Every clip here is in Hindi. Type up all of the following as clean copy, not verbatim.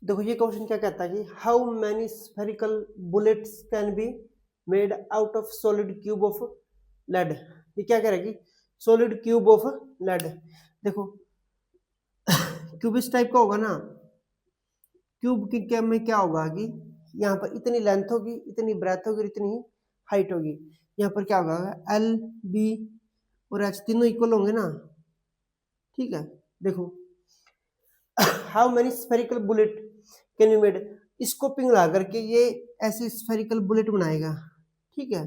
देखो ये क्वेश्चन क्या कहता है कि how many spherical bullets can be made out of solid cube of lead. ये क्या कह रहा है कि सॉलिड क्यूब ऑफ लेड। देखो क्यूब इस टाइप का होगा ना, क्यूब की क्या में क्या होगा कि यहाँ पर इतनी लेंथ होगी, इतनी ब्रेथ होगी, इतनी हाइट होगी। यहाँ पर क्या होगा, एल बी और एच तीनों इक्वल होंगे ना, ठीक है। देखो how many spherical bullet can you made, स्कोपिंग ला करके ये ऐसे स्फेरिकल बुलेट बनाएगा, ठीक है।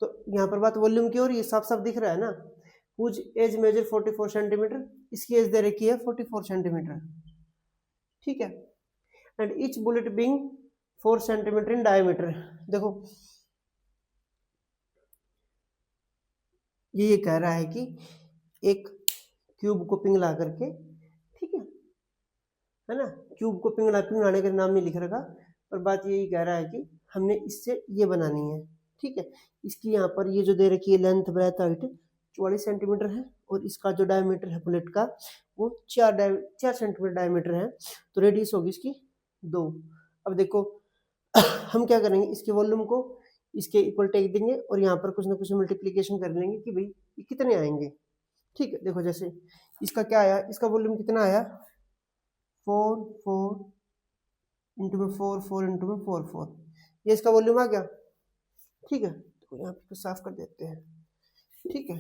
तो यहाँ पर बात वॉल्यूम की हो रही है, साफ साफ दिख रहा है ना। हुज एज मेजर 44 सेंटीमीटर, इसकी एज दे रखी है 44 सेंटीमीटर, ठीक है। And each bullet being 4 centimetre in diameter. देखो ये कह रहा है कि एक क्यूब को पिघला करके, ठीक है ना, क्यूब को पिघलाने का नाम नहीं लिख रखा, पर बात यही कह रहा है कि हमने इससे ये बनानी है, ठीक है। इसकी यहाँ पर ये जो दे रखी है लेंथ ब्रेथ हाइट 44 सेंटीमीटर है, और इसका जो डायमीटर है बुलेट का वो 4 सेंटीमीटर डायमीटर है, तो रेडियस होगी इसकी 2। अब देखो हम क्या करेंगे, इसके वॉल्यूम को इसके इक्वल टेक देंगे और यहाँ पर कुछ ना कुछ मल्टीप्लीकेशन कर लेंगे कि भाई ये कितने आएंगे, ठीक है। देखो जैसे इसका क्या आया, इसका वॉल्यूम कितना आया 4 4 इंटू में 4 4 इंटू में 4 4, ये इसका वॉल्यूम आ गया, ठीक है। तो यहाँ पे साफ कर देते हैं, ठीक है।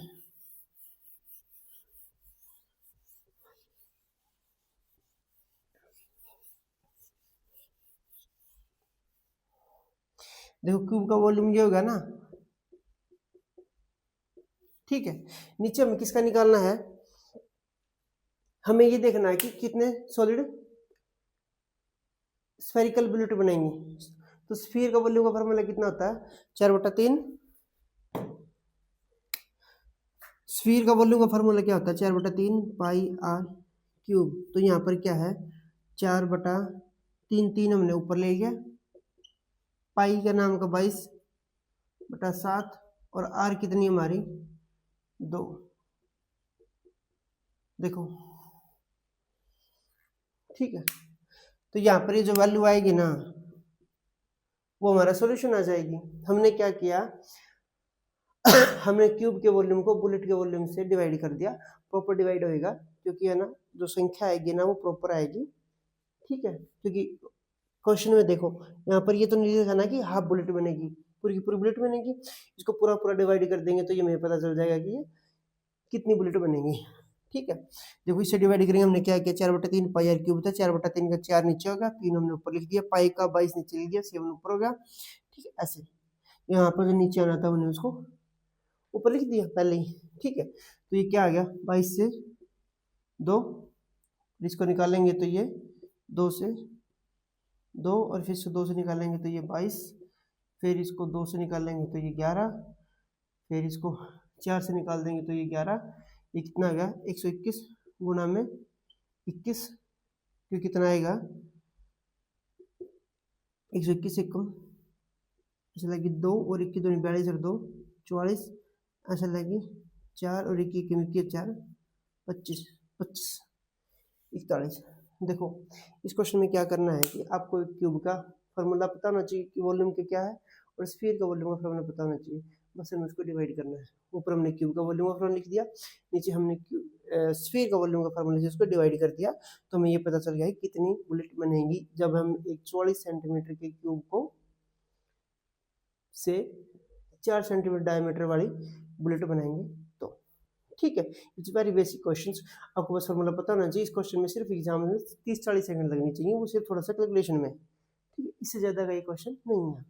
देखो क्यूब का वॉल्यूम ये होगा ना, ठीक है। नीचे हमें किसका निकालना है, हमें ये देखना है कि कितने सॉलिड स्फेरिकल बुलेट बनेंगी। तो स्फीयर का वॉल्यूम का फॉर्मूला कितना होता है 4/3। स्फीयर का वॉल्यूम का फॉर्मूला क्या होता है 4/3 पाई आर क्यूब। तो यहाँ पर क्या है 4/3, 3 हमने ऊपर ले गया, पाई का नाम का 22/7, और आर कितनी हमारी 2। देखो ठीक है, तो यहाँ पर ये जो वैल्यू आएगी ना वो हमारा सॉल्यूशन आ जाएगी। हमने क्या किया हमने क्यूब के वॉल्यूम को बुलेट के वॉल्यूम से डिवाइड कर दिया, प्रॉपर डिवाइड होएगा क्योंकि है ना जो संख्या आएगी ना वो प्रॉपर आएगी, ठीक है। क्योंकि क्वेश्चन में देखो यहाँ पर ये तो नहीं लिखा ना कि हाफ बुलेट बनेगी, पूरी की पूरी बुलेट बनेगी। इसको पूरा पूरा डिवाइड कर देंगे तो ये हमें पता चल जाएगा कि ये कितनी बुलेट बनेगी, ठीक है। देखो इससे डिवाइड करेंगे, हमने क्या किया 4/3 पाई आर क्यूब था, 4/3 का 4 नीचे होगा, 3 हमने ऊपर लिख दिया, पाई का 22 नीचे लिख दिया, 7 ऊपर हो गया, ठीक है। ऐसे यहाँ पर जो नीचे आना था हमने उसको ऊपर लिख दिया पहले ही, ठीक है। तो ये क्या आ गया 22 से 2, इसको निकालेंगे तो ये 2 से 2, और फिर से 2 से निकालेंगे तो ये 22, फिर इसको 2 से निकालेंगे तो ये 11, फिर इसको 4 से निकाल देंगे तो ये 11, ये कितना आ गया 121 गुना में 21, क्योंकि कितना आएगा 121 से कम ऐसा लगी 2 और 21 2 42 और 2 44, ऐसा लगी 4 और 21 4 25 25 41। देखो इस क्वेश्चन में क्या करना है कि आपको एक क्यूब का फॉर्मूला पता होना चाहिए कि वॉल्यूम के क्या है, और स्फीयर का वॉल्यूम का फॉर्मूला पता होना चाहिए, बस हमें उसको डिवाइड करना है। ऊपर हमने क्यूब का वॉल्यूम का फॉर्मूला लिख दिया, नीचे हमने स्फीयर का वॉल्यूम का फॉर्मूला से उसको डिवाइड कर दिया, तो हमें ये पता चल गया है कितनी बुलेट बनेगी जब हम एक 44 सेंटीमीटर के क्यूब को से 4 सेंटीमीटर डायमीटर वाली बुलेट बनाएंगे। तो ठीक है, इट्स वेरी बेसिक क्वेश्चंस, आपको बस फॉर्मूला पता होना चाहिए। इस क्वेश्चन में सिर्फ एग्जाम में 30-40 सेकंड लगनी चाहिए, वो सिर्फ थोड़ा सा कैलकुलेशन में, ठीक है। इससे ज़्यादा का ये क्वेश्चन नहीं है।